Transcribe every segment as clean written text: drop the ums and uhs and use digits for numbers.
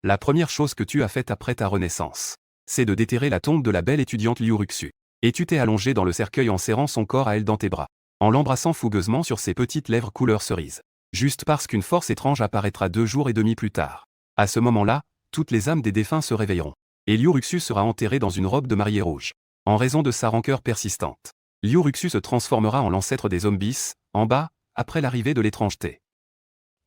La première chose que tu as faite après ta renaissance, c'est de déterrer la tombe de la belle étudiante Liuruxu. Et tu t'es allongé dans le cercueil en serrant son corps à elle dans tes bras, en l'embrassant fougueusement sur ses petites lèvres couleur cerise. Juste parce qu'une force étrange apparaîtra 2 jours et demi plus tard. À ce moment-là, toutes les âmes des défunts se réveilleront. Et Liuruxu sera enterré dans une robe de mariée rouge. En raison de sa rancœur persistante, Liuruxu se transformera en l'ancêtre des zombies, en bas, après l'arrivée de l'étrangeté.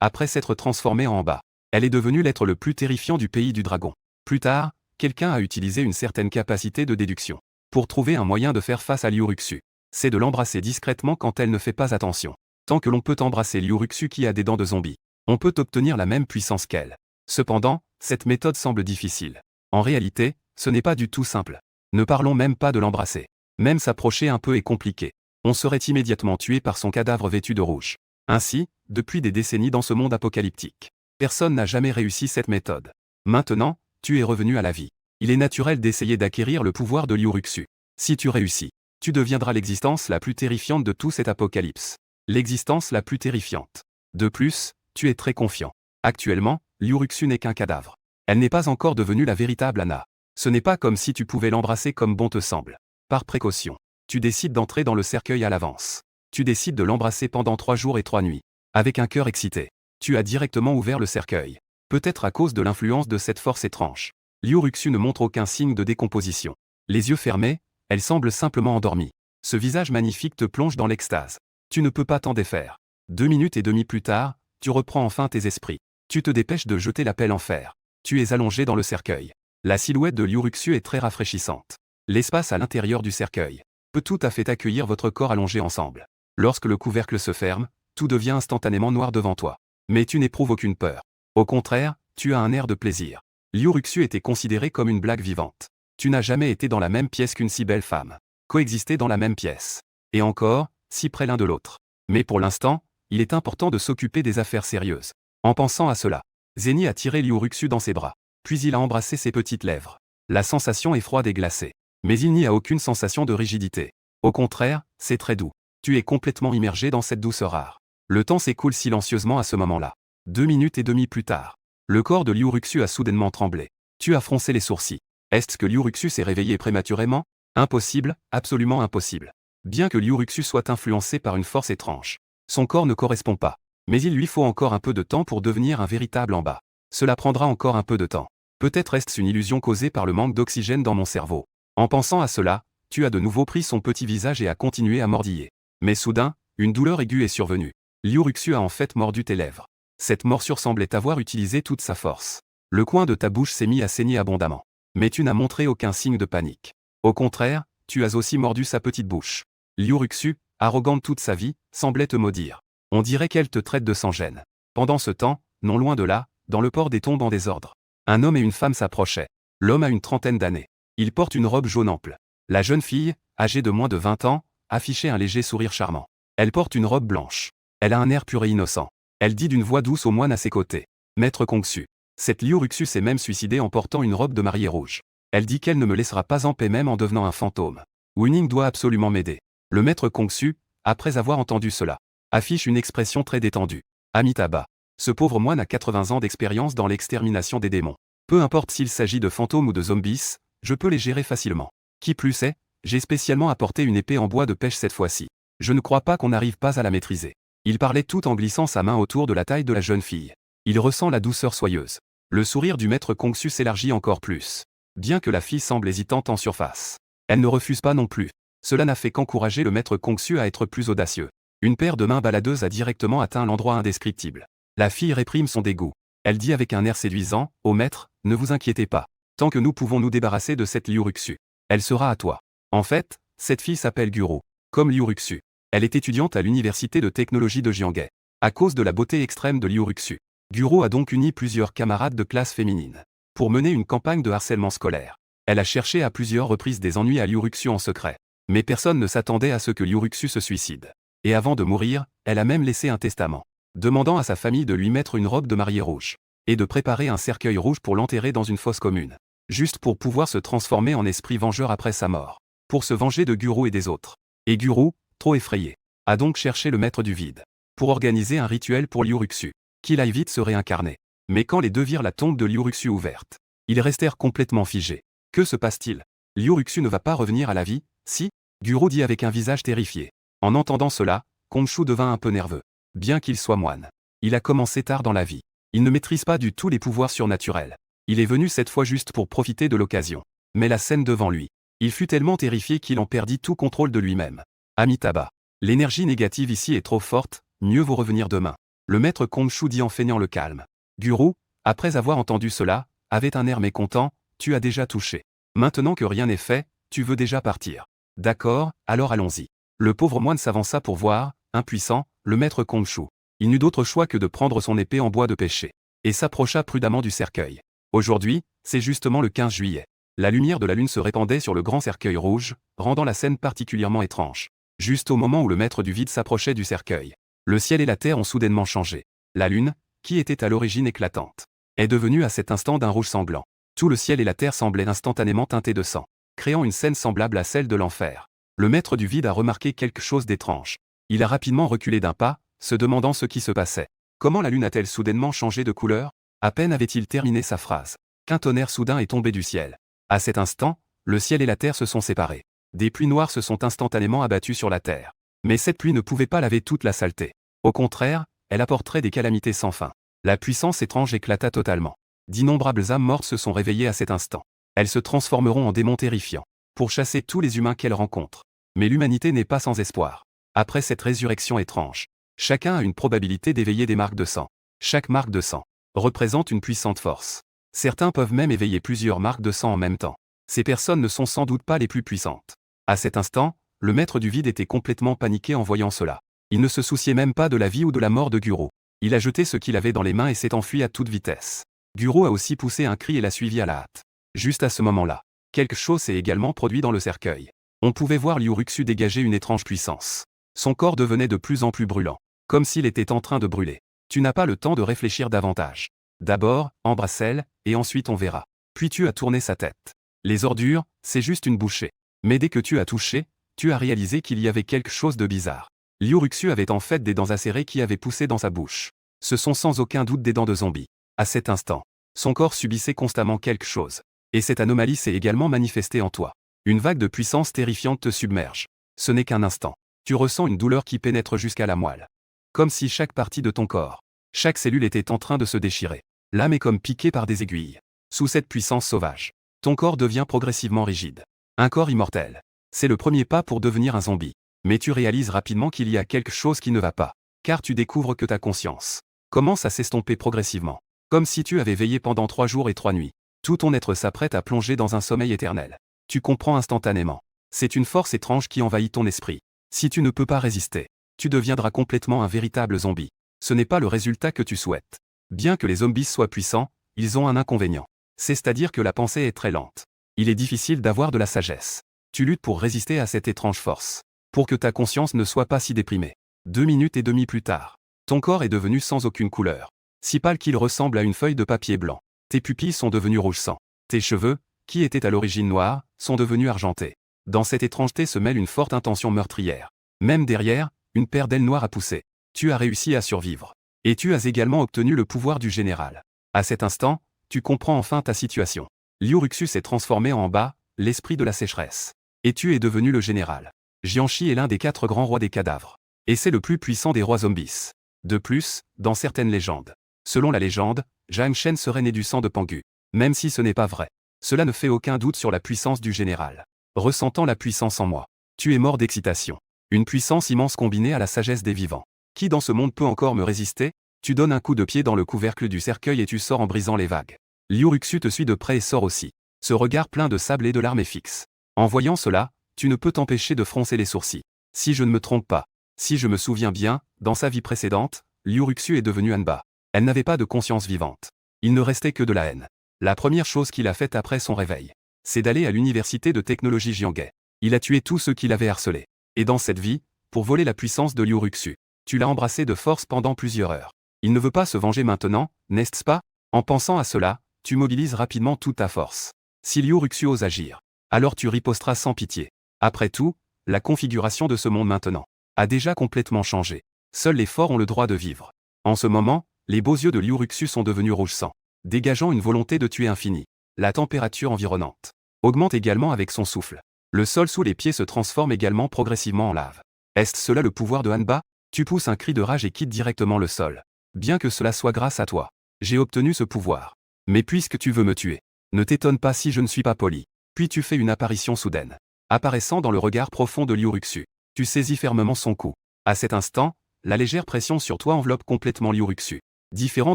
Après s'être transformée en bas, elle est devenue l'être le plus terrifiant du pays du dragon. Plus tard, quelqu'un a utilisé une certaine capacité de déduction pour trouver un moyen de faire face à Liuruxu. C'est de l'embrasser discrètement quand elle ne fait pas attention. Tant que l'on peut embrasser Liuruxu qui a des dents de zombie, on peut obtenir la même puissance qu'elle. Cependant, cette méthode semble difficile. En réalité, ce n'est pas du tout simple. Ne parlons même pas de l'embrasser. Même s'approcher un peu est compliqué. On serait immédiatement tué par son cadavre vêtu de rouge. Ainsi, depuis des décennies dans ce monde apocalyptique, personne n'a jamais réussi cette méthode. Maintenant, tu es revenu à la vie. Il est naturel d'essayer d'acquérir le pouvoir de Liuruxu. Si tu réussis, tu deviendras l'existence la plus terrifiante de tout cet apocalypse. L'existence la plus terrifiante. De plus, tu es très confiant. Actuellement, Liuruxu n'est qu'un cadavre. Elle n'est pas encore devenue la véritable Anna. Ce n'est pas comme si tu pouvais l'embrasser comme bon te semble. Par précaution, tu décides d'entrer dans le cercueil à l'avance. Tu décides de l'embrasser pendant 3 jours et 3 nuits. Avec un cœur excité, tu as directement ouvert le cercueil. Peut-être à cause de l'influence de cette force étrange. Liuruxu ne montre aucun signe de décomposition. Les yeux fermés, elle semble simplement endormie. Ce visage magnifique te plonge dans l'extase. Tu ne peux pas t'en défaire. 2 minutes et demie plus tard, tu reprends enfin tes esprits. Tu te dépêches de jeter la pelle en fer. Tu es allongé dans le cercueil. La silhouette de Liuruxu est très rafraîchissante. L'espace à l'intérieur du cercueil peut tout à fait accueillir votre corps allongé ensemble. Lorsque le couvercle se ferme, tout devient instantanément noir devant toi. Mais tu n'éprouves aucune peur. Au contraire, tu as un air de plaisir. Liuruxu était considérée comme une blague vivante. Tu n'as jamais été dans la même pièce qu'une si belle femme. Coexister dans la même pièce. Et encore, si près l'un de l'autre. Mais pour l'instant, il est important de s'occuper des affaires sérieuses. En pensant à cela, Zeni a tiré Liuruxu dans ses bras. Puis il a embrassé ses petites lèvres. La sensation est froide et glacée. Mais il n'y a aucune sensation de rigidité. Au contraire, c'est très doux. Tu es complètement immergé dans cette douceur rare. Le temps s'écoule silencieusement à ce moment-là. 2 minutes et demie plus tard. Le corps de Liuruxu a soudainement tremblé. Tu as froncé les sourcils. Est-ce que Liuruxu s'est réveillé prématurément? Impossible, absolument impossible. Bien que Liuruxu soit influencé par une force étrange, son corps ne correspond pas. Mais il lui faut encore un peu de temps pour devenir un véritable en bas. Cela prendra encore un peu de temps. Peut-être est-ce une illusion causée par le manque d'oxygène dans mon cerveau. En pensant à cela, tu as de nouveau pris son petit visage et as continué à mordiller. Mais soudain, une douleur aiguë est survenue. Liuruxu a en fait mordu tes lèvres. Cette morsure semblait avoir utilisé toute sa force. Le coin de ta bouche s'est mis à saigner abondamment. Mais tu n'as montré aucun signe de panique. Au contraire, tu as aussi mordu sa petite bouche. Liuruxu, arrogante toute sa vie, semblait te maudire. On dirait qu'elle te traite de sans-gêne. Pendant ce temps, non loin de là, dans le port des tombes en désordre, un homme et une femme s'approchaient. L'homme a une trentaine d'années. Il porte une robe jaune ample. La jeune fille, âgée de moins de 20 ans, affichait un léger sourire charmant. Elle porte une robe blanche. Elle a un air pur et innocent. Elle dit d'une voix douce au moine à ses côtés. Maître Kongsu. Cette Liuruxu s'est même suicidée en portant une robe de mariée rouge. Elle dit qu'elle ne me laissera pas en paix même en devenant un fantôme. Winning doit absolument m'aider. Le maître Kongsu, après avoir entendu cela, affiche une expression très détendue. Amitabha. Ce pauvre moine a 80 ans d'expérience dans l'extermination des démons. Peu importe s'il s'agit de fantômes ou de zombies, je peux les gérer facilement. Qui plus est, j'ai spécialement apporté une épée en bois de pêche cette fois-ci. Je ne crois pas qu'on n'arrive pas à la maîtriser. Il parlait tout en glissant sa main autour de la taille de la jeune fille. Il ressent la douceur soyeuse. Le sourire du maître Kongsu s'élargit encore plus. Bien que la fille semble hésitante en surface, elle ne refuse pas non plus. Cela n'a fait qu'encourager le maître Kongsu à être plus audacieux. Une paire de mains baladeuses a directement atteint l'endroit indescriptible. La fille réprime son dégoût. Elle dit avec un air séduisant, « Ô maître, ne vous inquiétez pas. Tant que nous pouvons nous débarrasser de cette Liuruxu, elle sera à toi. » En fait, cette fille s'appelle Guru, comme Liuruxu. Elle est étudiante à l'université de technologie de Jianghe. À cause de la beauté extrême de Liuruxu, Guru a donc uni plusieurs camarades de classe féminine pour mener une campagne de harcèlement scolaire. Elle a cherché à plusieurs reprises des ennuis à Liuruxu en secret. Mais personne ne s'attendait à ce que Liuruxu se suicide. Et avant de mourir, elle a même laissé un testament, demandant à sa famille de lui mettre une robe de mariée rouge, et de préparer un cercueil rouge pour l'enterrer dans une fosse commune, juste pour pouvoir se transformer en esprit vengeur après sa mort, pour se venger de Guru et des autres. Et Guru, trop effrayé, a donc cherché le maître du vide, pour organiser un rituel pour Liuruxu, qu'il aille vite se réincarner. Mais quand les deux virent la tombe de Liuruxu ouverte, ils restèrent complètement figés. Que se passe-t-il? Liuruxu ne va pas revenir à la vie, si? Guru dit avec un visage terrifié. En entendant cela, Khonshu devint un peu nerveux. Bien qu'il soit moine, il a commencé tard dans la vie. Il ne maîtrise pas du tout les pouvoirs surnaturels. Il est venu cette fois juste pour profiter de l'occasion. Mais la scène devant lui, il fut tellement terrifié qu'il en perdit tout contrôle de lui-même. Amitabha. L'énergie négative ici est trop forte, mieux vaut revenir demain. Le maître Khonshu dit en feignant le calme. Guru, après avoir entendu cela, avait un air mécontent, tu as déjà touché. Maintenant que rien n'est fait, tu veux déjà partir. D'accord, alors allons-y. Le pauvre moine s'avança pour voir, impuissant, le maître Khonshu. Il n'eut d'autre choix que de prendre son épée en bois de pêcher, et s'approcha prudemment du cercueil. Aujourd'hui, c'est justement le 15 juillet. La lumière de la lune se répandait sur le grand cercueil rouge, rendant la scène particulièrement étrange. Juste au moment où le maître du vide s'approchait du cercueil, le ciel et la terre ont soudainement changé. La lune, qui était à l'origine éclatante, est devenue à cet instant d'un rouge sanglant. Tout le ciel et la terre semblaient instantanément teintés de sang, créant une scène semblable à celle de l'enfer. Le maître du vide a remarqué quelque chose d'étrange. Il a rapidement reculé d'un pas, se demandant ce qui se passait. Comment la lune a-t-elle soudainement changé de couleur? À peine avait-il terminé sa phrase qu'un tonnerre soudain est tombé du ciel. À cet instant, le ciel et la terre se sont séparés. Des pluies noires se sont instantanément abattues sur la terre. Mais cette pluie ne pouvait pas laver toute la saleté. Au contraire, elle apporterait des calamités sans fin. La puissance étrange éclata totalement. D'innombrables âmes mortes se sont réveillées à cet instant. Elles se transformeront en démons terrifiants, pour chasser tous les humains qu'elles rencontrent. Mais l'humanité n'est pas sans espoir. Après cette résurrection étrange, chacun a une probabilité d'éveiller des marques de sang. Chaque marque de sang représente une puissante force. Certains peuvent même éveiller plusieurs marques de sang en même temps. Ces personnes ne sont sans doute pas les plus puissantes. À cet instant, le maître du vide était complètement paniqué en voyant cela. Il ne se souciait même pas de la vie ou de la mort de Guru. Il a jeté ce qu'il avait dans les mains et s'est enfui à toute vitesse. Guru a aussi poussé un cri et l'a suivi à la hâte. Juste à ce moment-là, quelque chose s'est également produit dans le cercueil. On pouvait voir Liuruxu dégager une étrange puissance. Son corps devenait de plus en plus brûlant, comme s'il était en train de brûler. Tu n'as pas le temps de réfléchir davantage. D'abord, embrasse-elle, et ensuite on verra. Puis tu as tourné sa tête. Les ordures, c'est juste une bouchée. Mais dès que tu as touché, tu as réalisé qu'il y avait quelque chose de bizarre. Liuruxu avait en fait des dents acérées qui avaient poussé dans sa bouche. Ce sont sans aucun doute des dents de zombie. À cet instant, son corps subissait constamment quelque chose. Et cette anomalie s'est également manifestée en toi. Une vague de puissance terrifiante te submerge. Ce n'est qu'un instant. Tu ressens une douleur qui pénètre jusqu'à la moelle. Comme si chaque partie de ton corps, chaque cellule était en train de se déchirer. L'âme est comme piquée par des aiguilles. Sous cette puissance sauvage, ton corps devient progressivement rigide. Un corps immortel. C'est le premier pas pour devenir un zombie. Mais tu réalises rapidement qu'il y a quelque chose qui ne va pas. Car tu découvres que ta conscience commence à s'estomper progressivement. Comme si tu avais veillé pendant 3 jours et 3 nuits. Tout ton être s'apprête à plonger dans un sommeil éternel. Tu comprends instantanément. C'est une force étrange qui envahit ton esprit. Si tu ne peux pas résister, tu deviendras complètement un véritable zombie. Ce n'est pas le résultat que tu souhaites. Bien que les zombies soient puissants, ils ont un inconvénient. C'est-à-dire que la pensée est très lente. Il est difficile d'avoir de la sagesse. Tu luttes pour résister à cette étrange force. Pour que ta conscience ne soit pas si déprimée. 2 minutes et demie plus tard, ton corps est devenu sans aucune couleur. Si pâle qu'il ressemble à une feuille de papier blanc. Tes pupilles sont devenues rouge sang. Tes cheveux, qui étaient à l'origine noirs, sont devenus argentés. Dans cette étrangeté se mêle une forte intention meurtrière. Même derrière, une paire d'ailes noires a poussé. Tu as réussi à survivre. Et tu as également obtenu le pouvoir du général. À cet instant, tu comprends enfin ta situation. Liuruxu s'est transformé en bas, l'esprit de la sécheresse. Et tu es devenu le général. Jianshi est l'un des 4 grands rois des cadavres. Et c'est le plus puissant des rois zombies. De plus, dans certaines légendes. Selon la légende, Zhang Shen serait né du sang de Pangu. Même si ce n'est pas vrai. Cela ne fait aucun doute sur la puissance du général. Ressentant la puissance en moi. Tu es mort d'excitation. Une puissance immense combinée à la sagesse des vivants. Qui dans ce monde peut encore me résister? Tu donnes un coup de pied dans le couvercle du cercueil et tu sors en brisant les vagues. Liuruxu te suit de près et sort aussi. Ce regard plein de sable et de larmes est fixe. En voyant cela, tu ne peux t'empêcher de froncer les sourcils. Si je ne me trompe pas, si je me souviens bien, dans sa vie précédente, Liuruxu est devenu Hanba. Elle n'avait pas de conscience vivante. Il ne restait que de la haine. La première chose qu'il a faite après son réveil, c'est d'aller à l'université de technologie Jianghe. Il a tué tous ceux qui l'avaient harcelé. Et dans cette vie, pour voler la puissance de Liuruxu, tu l'as embrassé de force pendant plusieurs heures. Il ne veut pas se venger maintenant, n'est-ce pas? En pensant à cela, tu mobilises rapidement toute ta force. Si Liuruxu ose agir, alors tu riposteras sans pitié. Après tout, la configuration de ce monde maintenant a déjà complètement changé. Seuls les forts ont le droit de vivre. En ce moment, Les beaux yeux de Liuruxu sont devenus rouge sang, dégageant une volonté de tuer infinie. La température environnante augmente également avec son souffle. Le sol sous les pieds se transforme également progressivement en lave. Est-ce cela le pouvoir de Hanba? Tu pousses un cri de rage et quittes directement le sol. Bien que cela soit grâce à toi, j'ai obtenu ce pouvoir. Mais puisque tu veux me tuer, ne t'étonne pas si je ne suis pas poli. Puis tu fais une apparition soudaine, apparaissant dans le regard profond de Liuruxu. Tu saisis fermement son cou. À cet instant, la légère pression sur toi enveloppe complètement Liuruxu. Différent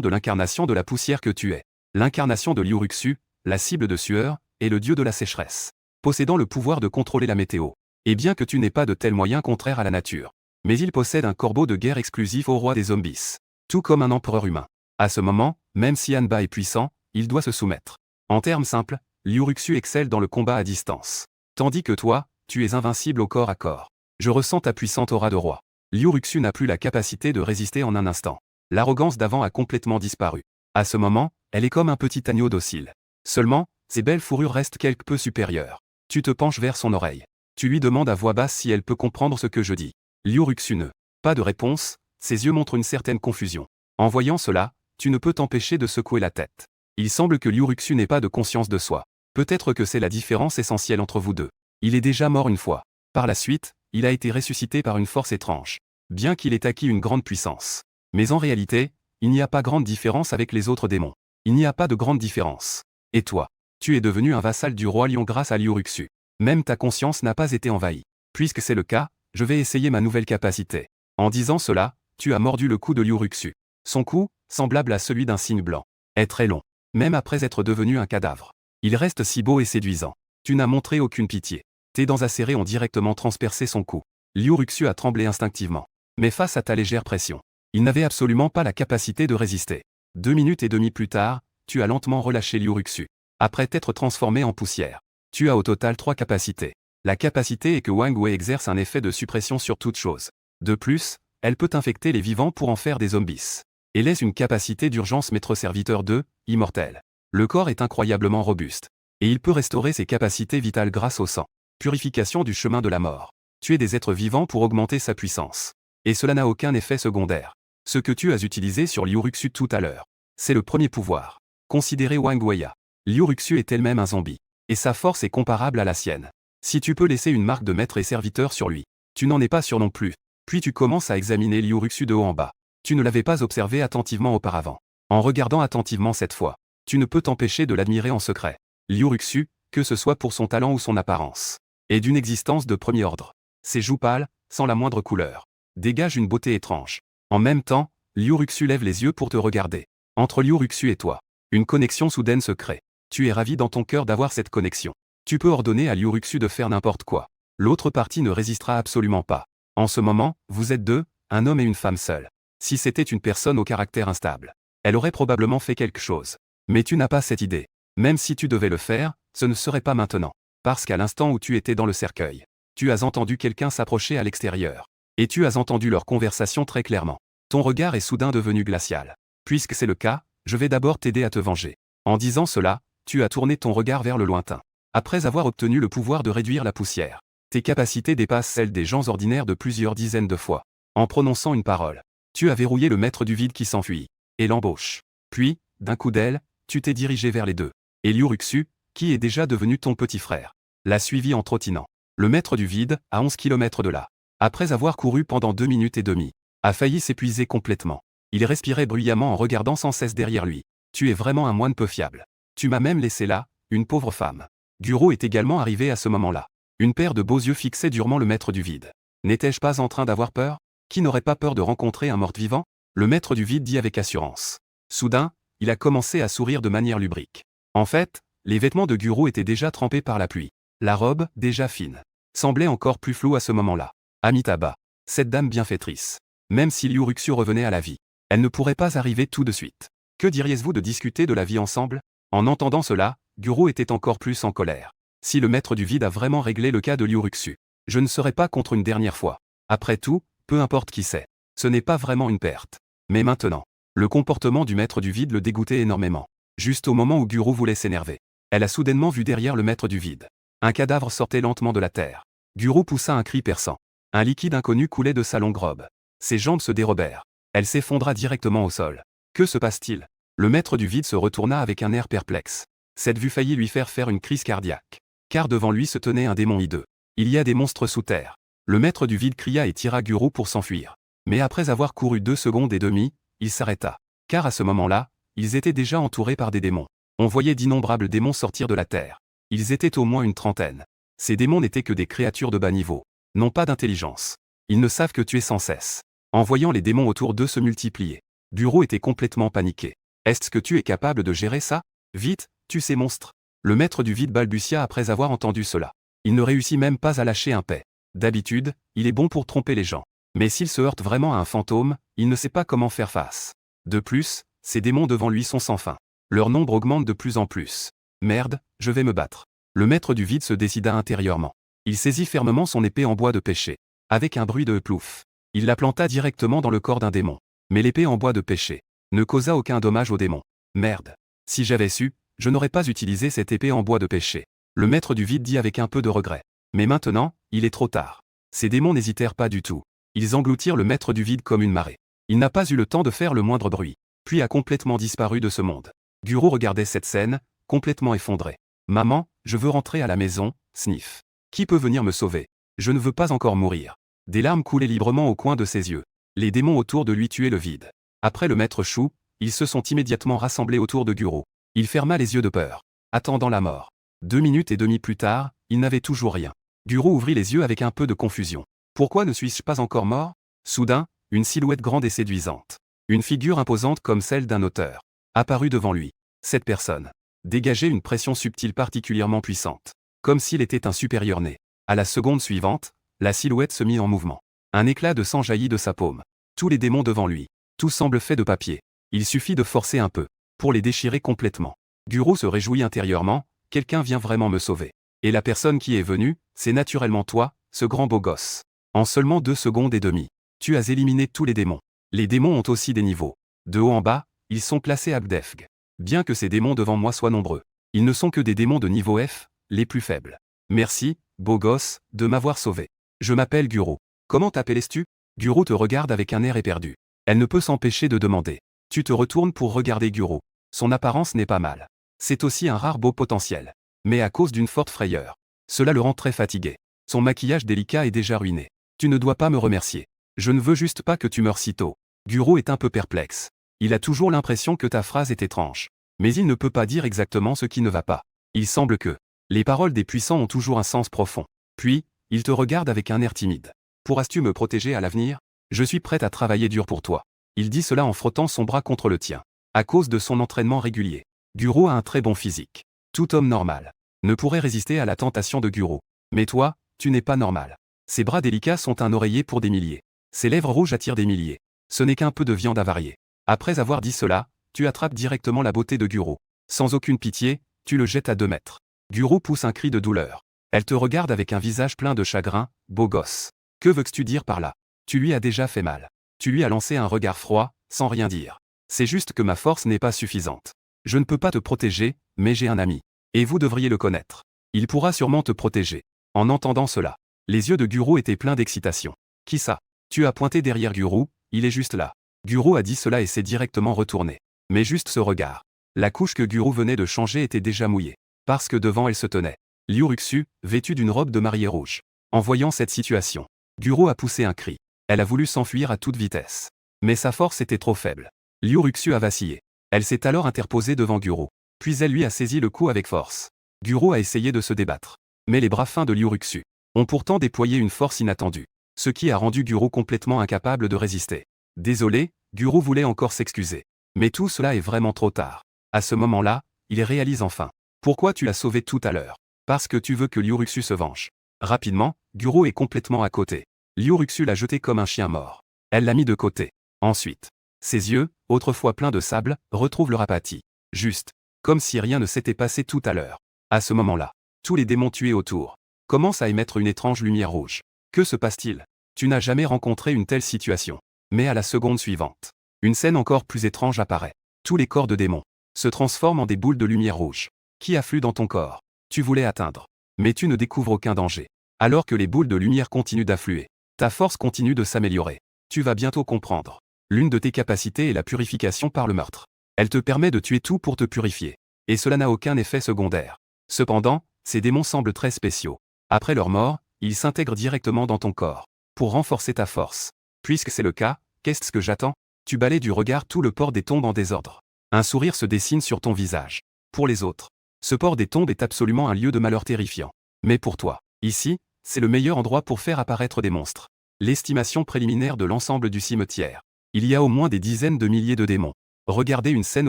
de l'incarnation de la poussière que tu es. L'incarnation de Liuruxu, la cible de sueur, est le dieu de la sécheresse, possédant le pouvoir de contrôler la météo. Et bien que tu n'aies pas de tels moyens contraires à la nature, mais il possède un corbeau de guerre exclusif au roi des zombies. Tout comme un empereur humain. À ce moment, même si Hanba est puissant, il doit se soumettre. En termes simples, Liuruxu excelle dans le combat à distance. Tandis que toi, tu es invincible au corps à corps. Je ressens ta puissante aura de roi. Liuruxu n'a plus la capacité de résister en un instant. L'arrogance d'avant a complètement disparu. À ce moment, elle est comme un petit agneau docile. Seulement, ses belles fourrures restent quelque peu supérieures. Tu te penches vers son oreille. Tu lui demandes à voix basse si elle peut comprendre ce que je dis. Liuruxu ne. Pas de réponse, ses yeux montrent une certaine confusion. En voyant cela, tu ne peux t'empêcher de secouer la tête. Il semble que Liuruxu n'ait pas de conscience de soi. Peut-être que c'est la différence essentielle entre vous deux. Il est déjà mort une fois. Par la suite, il a été ressuscité par une force étrange. Bien qu'il ait acquis une grande puissance. Mais en réalité, il n'y a pas grande différence avec les autres démons. Il n'y a pas de grande différence. Et toi, tu es devenu un vassal du roi lion grâce à Liuruxu. Même ta conscience n'a pas été envahie. Puisque c'est le cas, je vais essayer ma nouvelle capacité. En disant cela, tu as mordu le cou de Liuruxu. Son cou, semblable à celui d'un cygne blanc, est très long. Même après être devenu un cadavre. Il reste si beau et séduisant. Tu n'as montré aucune pitié. Tes dents acérées ont directement transpercé son cou. Liuruxu a tremblé instinctivement. Mais face à ta légère pression, il n'avait absolument pas la capacité de résister. 2 minutes et demie plus tard, tu as lentement relâché Liuruxu. Après t'être transformé en poussière. Tu as au total 3 capacités. La capacité est que Wang Wei exerce un effet de suppression sur toute chose. De plus, elle peut infecter les vivants pour en faire des zombies. Et laisse une capacité d'urgence maître-serviteur 2, immortel. Le corps est incroyablement robuste. Et il peut restaurer ses capacités vitales grâce au sang. Purification du chemin de la mort. Tuer des êtres vivants pour augmenter sa puissance. Et cela n'a aucun effet secondaire. Ce que tu as utilisé sur Liuruxu tout à l'heure. C'est le premier pouvoir. Considérez Wang Weia. Liuruxu est elle-même un zombie. Et sa force est comparable à la sienne. Si tu peux laisser une marque de maître et serviteur sur lui, tu n'en es pas sûr non plus. Puis tu commences à examiner Liuruxu de haut en bas. Tu ne l'avais pas observé attentivement auparavant. En regardant attentivement cette fois, tu ne peux t'empêcher de l'admirer en secret. Liuruxu, que ce soit pour son talent ou son apparence, est d'une existence de premier ordre. Ses joues pâles, sans la moindre couleur, dégagent une beauté étrange. En même temps, Liuruxu lève les yeux pour te regarder. Entre Liuruxu et toi, une connexion soudaine se crée. Tu es ravi dans ton cœur d'avoir cette connexion. Tu peux ordonner à Liuruxu de faire n'importe quoi. L'autre partie ne résistera absolument pas. En ce moment, vous êtes deux, un homme et une femme seuls. Si c'était une personne au caractère instable, elle aurait probablement fait quelque chose. Mais tu n'as pas cette idée. Même si tu devais le faire, ce ne serait pas maintenant. Parce qu'à l'instant où tu étais dans le cercueil, tu as entendu quelqu'un s'approcher à l'extérieur. Et tu as entendu leur conversation très clairement. Ton regard est soudain devenu glacial. Puisque c'est le cas, je vais d'abord t'aider à te venger. En disant cela, tu as tourné ton regard vers le lointain. Après avoir obtenu le pouvoir de réduire la poussière, tes capacités dépassent celles des gens ordinaires de plusieurs dizaines de fois. En prononçant une parole, tu as verrouillé le maître du vide qui s'enfuit, et l'embauche. Puis, d'un coup d'aile, tu t'es dirigé vers les deux. Et Liuruxu, qui est déjà devenu ton petit frère, l'a suivi en trottinant. Le maître du vide, à 11 km de là, après avoir couru pendant 2 minutes et demie, a failli s'épuiser complètement. Il respirait bruyamment en regardant sans cesse derrière lui. Tu es vraiment un moine peu fiable. Tu m'as même laissé là, une pauvre femme. Guro est également arrivé à ce moment-là. Une paire de beaux yeux fixaient durement le maître du vide. N'étais-je pas en train d'avoir peur? Qui n'aurait pas peur de rencontrer un mort-vivant? Le maître du vide dit avec assurance. Soudain, il a commencé à sourire de manière lubrique. En fait, les vêtements de Guro étaient déjà trempés par la pluie. La robe, déjà fine, semblait encore plus floue à ce moment-là. Amitabha, cette dame bienfaitrice. Même si Liuruxu revenait à la vie, elle ne pourrait pas arriver tout de suite. Que diriez-vous de discuter de la vie ensemble? En entendant cela, Guro était encore plus en colère. Si le maître du vide a vraiment réglé le cas de Liuruxu, je ne serai pas contre une dernière fois. Après tout, peu importe qui c'est. Ce n'est pas vraiment une perte. Mais maintenant, le comportement du maître du vide le dégoûtait énormément. Juste au moment où Guro voulait s'énerver, elle a soudainement vu derrière le maître du vide. Un cadavre sortait lentement de la terre. Guro poussa un cri perçant. Un liquide inconnu coulait de sa longue robe. Ses jambes se dérobèrent. Elle s'effondra directement au sol. Que se passe-t-il? Le maître du vide se retourna avec un air perplexe. Cette vue faillit lui faire une crise cardiaque. Car devant lui se tenait un démon hideux. Il y a des monstres sous terre. Le maître du vide cria et tira Guru pour s'enfuir. Mais après avoir couru 2 secondes et demie, il s'arrêta. Car à ce moment-là, ils étaient déjà entourés par des démons. On voyait d'innombrables démons sortir de la terre. Ils étaient au moins une trentaine. Ces démons n'étaient que des créatures de bas niveau. N'ont pas d'intelligence. Ils ne savent que tuer sans cesse. En voyant les démons autour d'eux se multiplier, Guru était complètement paniqué. Est-ce que tu es capable de gérer ça? Vite, tue ces monstres. Le maître du vide balbutia après avoir entendu cela. Il ne réussit même pas à lâcher un paix. D'habitude, il est bon pour tromper les gens. Mais s'il se heurte vraiment à un fantôme, il ne sait pas comment faire face. De plus, ces démons devant lui sont sans fin. Leur nombre augmente de plus en plus. Merde, je vais me battre. Le maître du vide se décida intérieurement. Il saisit fermement son épée en bois de pêcher. Avec un bruit de plouf. Il la planta directement dans le corps d'un démon. Mais l'épée en bois de pêcher ne causa aucun dommage au démon. Merde. Si j'avais su, je n'aurais pas utilisé cette épée en bois de pêcher. Le maître du vide dit avec un peu de regret. Mais maintenant, il est trop tard. Ces démons n'hésitèrent pas du tout. Ils engloutirent le maître du vide comme une marée. Il n'a pas eu le temps de faire le moindre bruit, puis a complètement disparu de ce monde. Guru regardait cette scène, complètement effondré. Maman, je veux rentrer à la maison, sniff. Qui peut venir me sauver? Je ne veux pas encore mourir. Des larmes coulaient librement au coin de ses yeux. Les démons autour de lui tuaient le vide. Après le maître Chou, ils se sont immédiatement rassemblés autour de Guru. Il ferma les yeux de peur, attendant la mort. 2 minutes et demie plus tard, il n'avait toujours rien. Guru ouvrit les yeux avec un peu de confusion. Pourquoi ne suis-je pas encore mort? Soudain, une silhouette grande et séduisante. Une figure imposante comme celle d'un auteur apparut devant lui. Cette personne dégageait une pression subtile particulièrement puissante, comme s'il était un supérieur né. À la seconde suivante, la silhouette se mit en mouvement. Un éclat de sang jaillit de sa paume. Tous les démons devant lui. Tout semble fait de papier. Il suffit de forcer un peu pour les déchirer complètement. Guru se réjouit intérieurement, quelqu'un vient vraiment me sauver. Et la personne qui est venue, c'est naturellement toi, ce grand beau gosse. En seulement 2 secondes et demie, tu as éliminé tous les démons. Les démons ont aussi des niveaux. De haut en bas, ils sont classés Abdefg. Bien que ces démons devant moi soient nombreux, ils ne sont que des démons de niveau F, les plus faibles. Merci, beau gosse, de m'avoir sauvé. Je m'appelle Guru. Comment t'appelles-tu? Guru te regarde avec un air éperdu. Elle ne peut s'empêcher de demander. Tu te retournes pour regarder Guru. Son apparence n'est pas mal. C'est aussi un rare beau potentiel. Mais à cause d'une forte frayeur. Cela le rend très fatigué. Son maquillage délicat est déjà ruiné. Tu ne dois pas me remercier. Je ne veux juste pas que tu meures si tôt. Guru est un peu perplexe. Il a toujours l'impression que ta phrase est étrange. Mais il ne peut pas dire exactement ce qui ne va pas. Il semble que les paroles des puissants ont toujours un sens profond. Puis, il te regarde avec un air timide. Pourras-tu me protéger à l'avenir? Je suis prêt à travailler dur pour toi. Il dit cela en frottant son bras contre le tien. À cause de son entraînement régulier. Guru a un très bon physique. Tout homme normal ne pourrait résister à la tentation de Guru. Mais toi, tu n'es pas normal. Ses bras délicats sont un oreiller pour des milliers. Ses lèvres rouges attirent des milliers. Ce n'est qu'un peu de viande avariée. Après avoir dit cela, tu attrapes directement la beauté de Guru. Sans aucune pitié, tu le jettes à 2 mètres. Guru pousse un cri de douleur. Elle te regarde avec un visage plein de chagrin, beau gosse. Que veux-tu dire par là? Tu lui as déjà fait mal. Tu lui as lancé un regard froid, sans rien dire. C'est juste que ma force n'est pas suffisante. Je ne peux pas te protéger, mais j'ai un ami. Et vous devriez le connaître. Il pourra sûrement te protéger. En entendant cela, les yeux de Guru étaient pleins d'excitation. Qui ça? Tu as pointé derrière Guru, il est juste là. Guru a dit cela et s'est directement retourné. Mais juste ce regard. La couche que Guru venait de changer était déjà mouillée. Parce que devant elle se tenait Liuruxu, vêtue d'une robe de mariée rouge. En voyant cette situation, Guru a poussé un cri. Elle a voulu s'enfuir à toute vitesse. Mais sa force était trop faible. Liuruxu a vacillé. Elle s'est alors interposée devant Guru. Puis elle lui a saisi le cou avec force. Guru a essayé de se débattre. Mais les bras fins de Liuruxu ont pourtant déployé une force inattendue. Ce qui a rendu Guru complètement incapable de résister. Désolé, Guru voulait encore s'excuser. Mais tout cela est vraiment trop tard. À ce moment-là, il réalise enfin. Pourquoi tu l'as sauvé tout à l'heure? Parce que tu veux que Liuruxu se venge. Rapidement, Guru est complètement à côté. Liuruxu l'a jeté comme un chien mort. Elle l'a mis de côté. Ensuite, ses yeux, autrefois pleins de sable, retrouvent leur apathie. Juste, comme si rien ne s'était passé tout à l'heure. À ce moment-là, tous les démons tués autour commencent à émettre une étrange lumière rouge. Que se passe-t-il? Tu n'as jamais rencontré une telle situation. Mais à la seconde suivante, une scène encore plus étrange apparaît. Tous les corps de démons se transforment en des boules de lumière rouge qui affluent dans ton corps. Tu voulais atteindre, mais tu ne découvres aucun danger. Alors que les boules de lumière continuent d'affluer, ta force continue de s'améliorer. Tu vas bientôt comprendre. L'une de tes capacités est la purification par le meurtre. Elle te permet de tuer tout pour te purifier. Et cela n'a aucun effet secondaire. Cependant, ces démons semblent très spéciaux. Après leur mort, ils s'intègrent directement dans ton corps. Pour renforcer ta force. Puisque c'est le cas, qu'est-ce que j'attends? Tu balayes du regard tout le port des tombes en désordre. Un sourire se dessine sur ton visage. Pour les autres, ce port des tombes est absolument un lieu de malheur terrifiant. Mais pour toi, ici, c'est le meilleur endroit pour faire apparaître des monstres. L'estimation préliminaire de l'ensemble du cimetière. Il y a au moins des dizaines de milliers de démons. Regardez une scène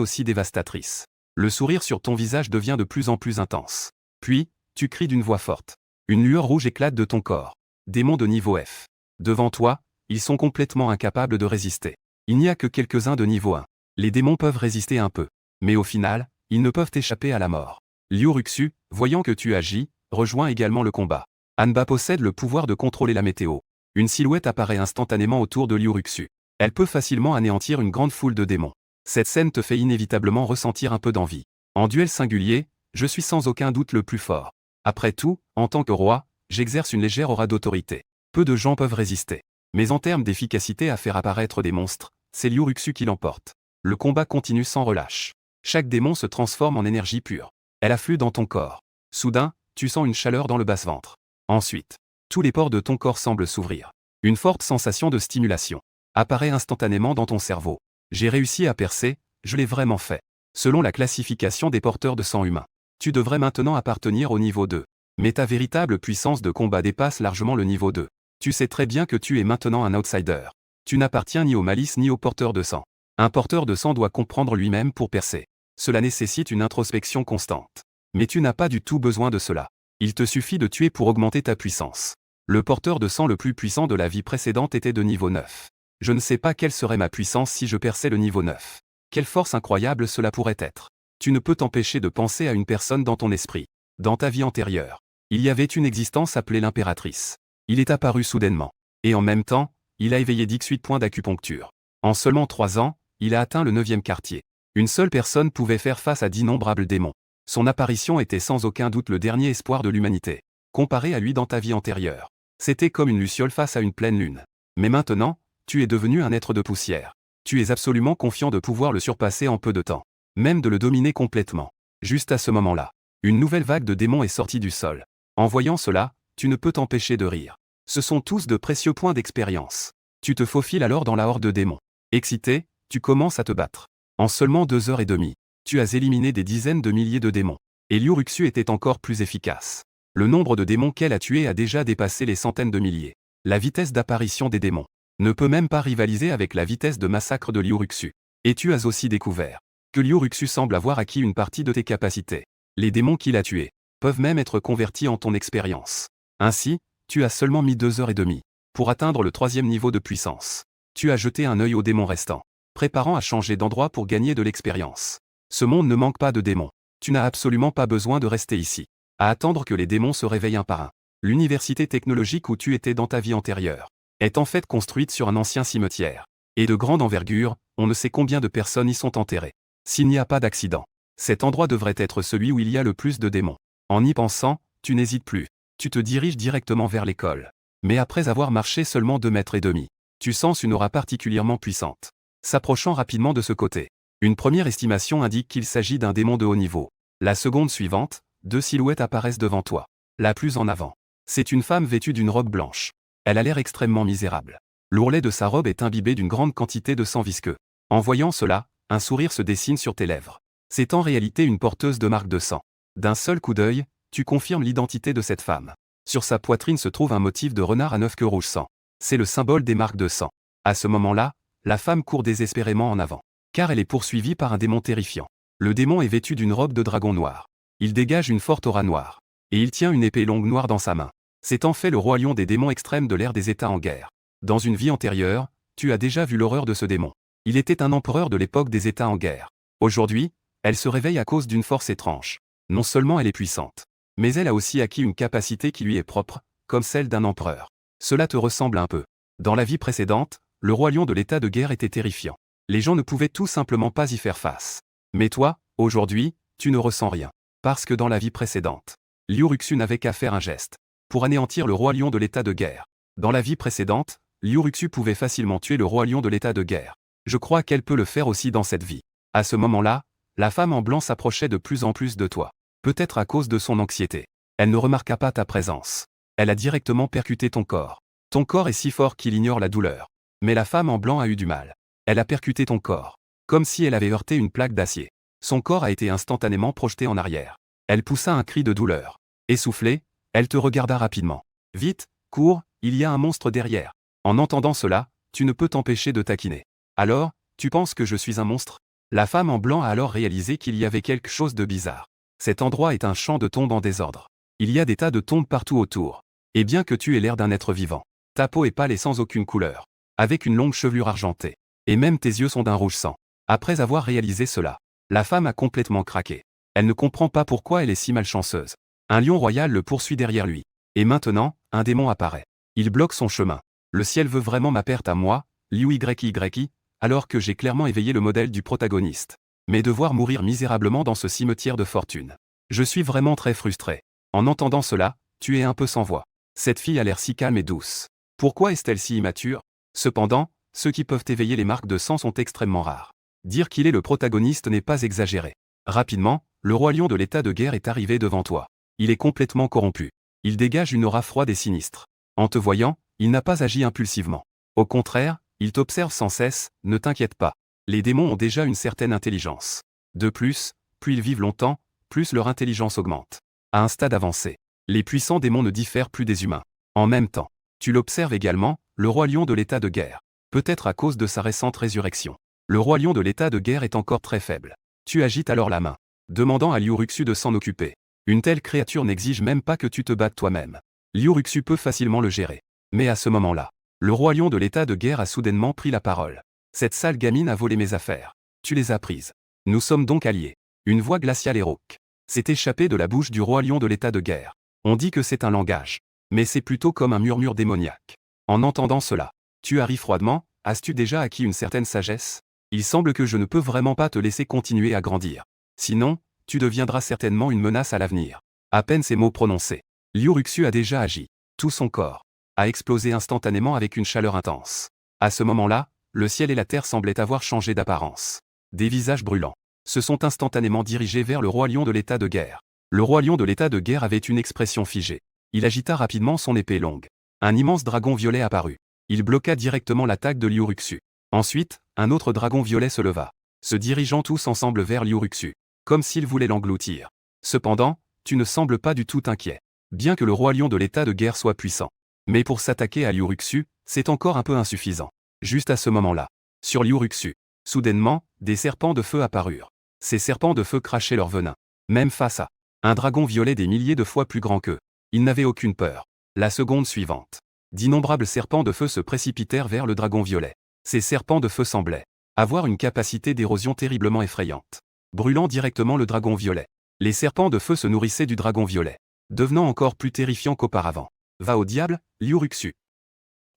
aussi dévastatrice. Le sourire sur ton visage devient de plus en plus intense. Puis, tu cries d'une voix forte. Une lueur rouge éclate de ton corps. Démons de niveau F. Devant toi, ils sont complètement incapables de résister. Il n'y a que quelques-uns de niveau 1. Les démons peuvent résister un peu. Mais au final, ils ne peuvent échapper à la mort. Liuruxu, voyant que tu agis, rejoint également le combat. Hanba possède le pouvoir de contrôler la météo. Une silhouette apparaît instantanément autour de Liuruxu. Elle peut facilement anéantir une grande foule de démons. Cette scène te fait inévitablement ressentir un peu d'envie. En duel singulier, je suis sans aucun doute le plus fort. Après tout, en tant que roi, j'exerce une légère aura d'autorité. Peu de gens peuvent résister. Mais en termes d'efficacité à faire apparaître des monstres, c'est Liuruxu qui l'emporte. Le combat continue sans relâche. Chaque démon se transforme en énergie pure. Elle afflue dans ton corps. Soudain, tu sens une chaleur dans le basse-ventre. Ensuite, tous les pores de ton corps semblent s'ouvrir. Une forte sensation de stimulation apparaît instantanément dans ton cerveau. J'ai réussi à percer, je l'ai vraiment fait. Selon la classification des porteurs de sang humain, tu devrais maintenant appartenir au niveau 2. Mais ta véritable puissance de combat dépasse largement le niveau 2. Tu sais très bien que tu es maintenant un outsider. Tu n'appartiens ni aux malices ni aux porteurs de sang. Un porteur de sang doit comprendre lui-même pour percer. Cela nécessite une introspection constante. Mais tu n'as pas du tout besoin de cela. Il te suffit de tuer pour augmenter ta puissance. Le porteur de sang le plus puissant de la vie précédente était de niveau 9. Je ne sais pas quelle serait ma puissance si je perçais le niveau 9. Quelle force incroyable cela pourrait être. Tu ne peux t'empêcher de penser à une personne dans ton esprit. Dans ta vie antérieure, il y avait une existence appelée l'impératrice. Il est apparu soudainement. Et en même temps, il a éveillé 18 points d'acupuncture. En seulement 3 ans, il a atteint le 9e quartier. Une seule personne pouvait faire face à d'innombrables démons. Son apparition était sans aucun doute le dernier espoir de l'humanité. Comparé à lui dans ta vie antérieure, c'était comme une luciole face à une pleine lune. Mais maintenant, tu es devenu un être de poussière. Tu es absolument confiant de pouvoir le surpasser en peu de temps. Même de le dominer complètement. Juste à ce moment-là, une nouvelle vague de démons est sortie du sol. En voyant cela, tu ne peux t'empêcher de rire. Ce sont tous de précieux points d'expérience. Tu te faufiles alors dans la horde de démons. Excité, tu commences à te battre. En seulement 2 heures et demie, tu as éliminé des dizaines de milliers de démons. Et Liuruxu était encore plus efficace. Le nombre de démons qu'elle a tués a déjà dépassé les centaines de milliers. La vitesse d'apparition des démons ne peut même pas rivaliser avec la vitesse de massacre de Liuruxu. Et tu as aussi découvert que Liuruxu semble avoir acquis une partie de tes capacités. Les démons qu'il a tués peuvent même être convertis en ton expérience. Ainsi, tu as seulement mis 2 heures et demie pour atteindre le 3e niveau de puissance. Tu as jeté un œil aux démons restants, préparant à changer d'endroit pour gagner de l'expérience. Ce monde ne manque pas de démons. Tu n'as absolument pas besoin de rester ici, à attendre que les démons se réveillent un par un. L'université technologique où tu étais dans ta vie antérieure est en fait construite sur un ancien cimetière. Et de grande envergure, on ne sait combien de personnes y sont enterrées. S'il n'y a pas d'accident, cet endroit devrait être celui où il y a le plus de démons. En y pensant, tu n'hésites plus. Tu te diriges directement vers l'école. Mais après avoir marché seulement 2 mètres et demi, tu sens une aura particulièrement puissante s'approchant rapidement de ce côté. Une première estimation indique qu'il s'agit d'un démon de haut niveau. La seconde suivante, 2 silhouettes apparaissent devant toi. La plus en avant, c'est une femme vêtue d'une robe blanche. Elle a l'air extrêmement misérable. L'ourlet de sa robe est imbibé d'une grande quantité de sang visqueux. En voyant cela, un sourire se dessine sur tes lèvres. C'est en réalité une porteuse de marques de sang. D'un seul coup d'œil, tu confirmes l'identité de cette femme. Sur sa poitrine se trouve un motif de renard à 9 queues rouge sang. C'est le symbole des marques de sang. À ce moment-là, la femme court désespérément en avant, car elle est poursuivie par un démon terrifiant. Le démon est vêtu d'une robe de dragon noir. Il dégage une forte aura noire. Et il tient une épée longue noire dans sa main. C'est en fait le roi lion des démons extrêmes de l'ère des États en guerre. Dans une vie antérieure, tu as déjà vu l'horreur de ce démon. Il était un empereur de l'époque des États en guerre. Aujourd'hui, elle se réveille à cause d'une force étrange. Non seulement elle est puissante, mais elle a aussi acquis une capacité qui lui est propre, comme celle d'un empereur. Cela te ressemble un peu. Dans la vie précédente, le roi lion de l'état de guerre était terrifiant. Les gens ne pouvaient tout simplement pas y faire face. Mais toi, aujourd'hui, tu ne ressens rien. Parce que dans la vie précédente, Liuruxu n'avait qu'à faire un geste pour anéantir le roi lion de l'état de guerre. Dans la vie précédente, Liuruxu pouvait facilement tuer le roi lion de l'état de guerre. Je crois qu'elle peut le faire aussi dans cette vie. À ce moment-là, la femme en blanc s'approchait de plus en plus de toi. Peut-être à cause de son anxiété. Elle ne remarqua pas ta présence. Elle a directement percuté ton corps. Ton corps est si fort qu'il ignore la douleur. Mais la femme en blanc a eu du mal. Elle a percuté ton corps. Comme si elle avait heurté une plaque d'acier. Son corps a été instantanément projeté en arrière. Elle poussa un cri de douleur. Essoufflée, elle te regarda rapidement. Vite, cours, il y a un monstre derrière. En entendant cela, tu ne peux t'empêcher de taquiner. Alors, tu penses que je suis un monstre? La femme en blanc a alors réalisé qu'il y avait quelque chose de bizarre. Cet endroit est un champ de tombes en désordre. Il y a des tas de tombes partout autour. Et bien que tu aies l'air d'un être vivant, ta peau est pâle et sans aucune couleur. Avec une longue chevelure argentée. Et même tes yeux sont d'un rouge sang. Après avoir réalisé cela, la femme a complètement craqué. Elle ne comprend pas pourquoi elle est si malchanceuse. Un lion royal le poursuit derrière lui. Et maintenant, un démon apparaît. Il bloque son chemin. Le ciel veut vraiment ma perte à moi, Liu YY, alors que j'ai clairement éveillé le modèle du protagoniste. Mais devoir mourir misérablement dans ce cimetière de fortune. Je suis vraiment très frustré. En entendant cela, tu es un peu sans voix. Cette fille a l'air si calme et douce. Pourquoi est-elle si immature? Cependant, ceux qui peuvent éveiller les marques de sang sont extrêmement rares. Dire qu'il est le protagoniste n'est pas exagéré. Rapidement, le roi lion de l'état de guerre est arrivé devant toi. Il est complètement corrompu. Il dégage une aura froide et sinistre. En te voyant, il n'a pas agi impulsivement. Au contraire, il t'observe sans cesse, ne t'inquiète pas. Les démons ont déjà une certaine intelligence. De plus ils vivent longtemps, plus leur intelligence augmente. À un stade avancé, les puissants démons ne diffèrent plus des humains. En même temps, tu l'observes également, le roi lion de l'état de guerre. Peut-être à cause de sa récente résurrection. Le roi lion de l'état de guerre est encore très faible. Tu agites alors la main, demandant à Liu Ruxu de s'en occuper. Une telle créature n'exige même pas que tu te battes toi-même. Liu Ruxu peut facilement le gérer. Mais à ce moment-là, le roi lion de l'état de guerre a soudainement pris la parole. Cette sale gamine a volé mes affaires. Tu les as prises. Nous sommes donc alliés. Une voix glaciale et rauque s'est échappée de la bouche du roi lion de l'état de guerre. On dit que c'est un langage. Mais c'est plutôt comme un murmure démoniaque. En entendant cela, tu arrives froidement, as-tu déjà acquis une certaine sagesse? Il semble que je ne peux vraiment pas te laisser continuer à grandir. Sinon, tu deviendras certainement une menace à l'avenir. À peine ces mots prononcés, Liu Ruxu a déjà agi. Tout son corps a explosé instantanément avec une chaleur intense. À ce moment-là, le ciel et la terre semblaient avoir changé d'apparence. Des visages brûlants se sont instantanément dirigés vers le roi lion de l'état de guerre. Le roi lion de l'état de guerre avait une expression figée. Il agita rapidement son épée longue. Un immense dragon violet apparut. Il bloqua directement l'attaque de Liu Ruxu. Ensuite, un autre dragon violet se leva, se dirigeant tous ensemble vers Liu Ruxu, comme s'il voulait l'engloutir. Cependant, tu ne sembles pas du tout inquiet. Bien que le roi lion de l'état de guerre soit puissant. Mais pour s'attaquer à Liu Ruxu, c'est encore un peu insuffisant. Juste à ce moment-là, sur Liu Ruxu, soudainement, des serpents de feu apparurent. Ces serpents de feu crachaient leur venin. Même face à un dragon violet des milliers de fois plus grand qu'eux, ils n'avaient aucune peur. La seconde suivante, d'innombrables serpents de feu se précipitèrent vers le dragon violet. Ces serpents de feu semblaient avoir une capacité d'érosion terriblement effrayante, brûlant directement le dragon violet. Les serpents de feu se nourrissaient du dragon violet, devenant encore plus terrifiants qu'auparavant. Va au diable, Liu Ruxu.